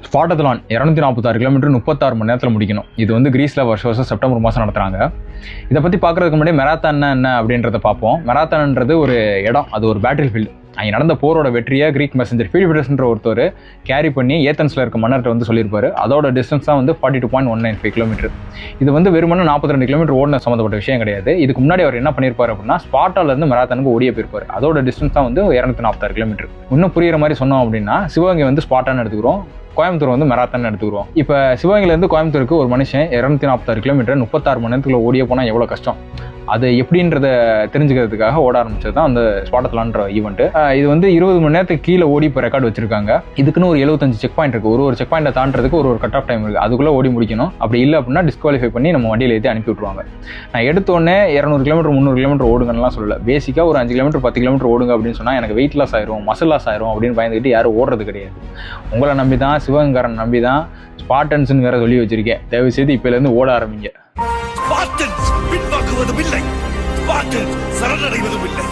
ஸ்பாட்டத்லான் 246 kilometre 36 மணி நேரத்தில் முடிக்கணும். இது வந்து கிரீஸில் வருஷம் செப்டம்பர் மாதம் நடத்துகிறாங்க. இதை பற்றி பார்க்குறதுக்கு முன்னாடி மெராத்தான்னா என்ன அப்படின்றத பார்ப்போம். மெராத்தான்ன்றது ஒரு இடம், அது ஒரு பேட்டில் ஃபீல்டு. அங்கே நடந்த போரோட வெற்றியை கிரீக் மெசஞ்சர் ஃபீல்பிடஸ்ன்ற ஒருத்தர் கேரி பண்ணி ஏத்தன்ஸில் இருக்க மன்னர்கிட்ட வந்து சொல்லியிருப்பாரு. அதோட டிஸ்டன்ஸ் தான் வந்து 42.195 கிலோமீட்டர். இது வந்து வெறுமனே 42 கிலோமீட்டர் ஓடின சம்மந்தப்பட்ட விஷயம் கிடையாது. இதுக்கு முன்னாடி அவர் என்ன பண்ணியிருப்பாரு அப்படின்னா, ஸ்பாட்டாலேருந்து மெராத்தானுக்கு ஓடிய போயிருப்பார். அதோட டிஸ்டன்ஸ் தான் வந்து 246 கிலோமீட்டர். இன்னும் புரியுற மாதிரி சொன்னோம் அப்படின்னா, சிவகங்கை வந்து ஸ்பாட்டான்னு எடுத்துக்கிறோம், கோயம்புத்தூர் வந்து மெராத்தான் எடுத்துக்கிறோம். இப்போ சிவகங்கையிலேருந்து கோயம்புத்தூருக்கு ஒரு மனுஷன் 246 கிலோமீட்டர் 36 மணி நேரத்துக்குள்ள ஓடிய போனால் எவ்வளோ கஷ்டம், அது எப்படின்றத தெரிஞ்சுக்கிறதுக்காக ஓட ஆரம்பிச்சது தான் அந்த ஸ்பாட்டத்லான்ற ஈவெண்ட். இது வந்து 20 மணி நேரத்துக்கு கீழே ஓடி இப்போ ரெக்கார்டு வச்சிருக்காங்க. இதுக்குன்னு ஒரு 75 செக் பாயிண்ட் இருக்கு. ஒரு செக் பாயிண்டை தாண்டறதுக்கு ஒரு கட் ஆஃப் டைம் இருக்கு. அதுக்குள்ள ஓடி முடிக்கணும். அப்படி இல்லை அப்படின்னா டிஸ்குவாலிஃபை பண்ணி நம்ம வண்டியில் ஏற்றி அனுப்பி விட்டுருவாங்க. நான் எடுத்தோடனே 200 கிலோமீட்டர் 300 கிலோமீட்டர் ஓடுங்கலாம் சொல்லல. பேசிக்காக ஒரு 5 கிலோமீட்டர் 10 கிலோமீட்டர் ஓடுங்க அப்படின்னு சொன்னால் எனக்கு வெயிட் லாஸ் ஆயிரும், மசில் லாஸ் ஆயிரும் அப்படின்னு பயந்துக்கிட்டு யாரும் ஓடுறது கிடையாது. உங்களை நம்பி தான், சிவகங்காரன் நம்பி தான் ஸ்பார்டன்ஸ்னு வேற சொல்லி வச்சிருக்கேன். தயவு செய்து இப்போலேருந்து ஓட ஆரம்பிங்க. பின்வாங்குவதும் இல்லை, சரணடைவதும் இல்லை.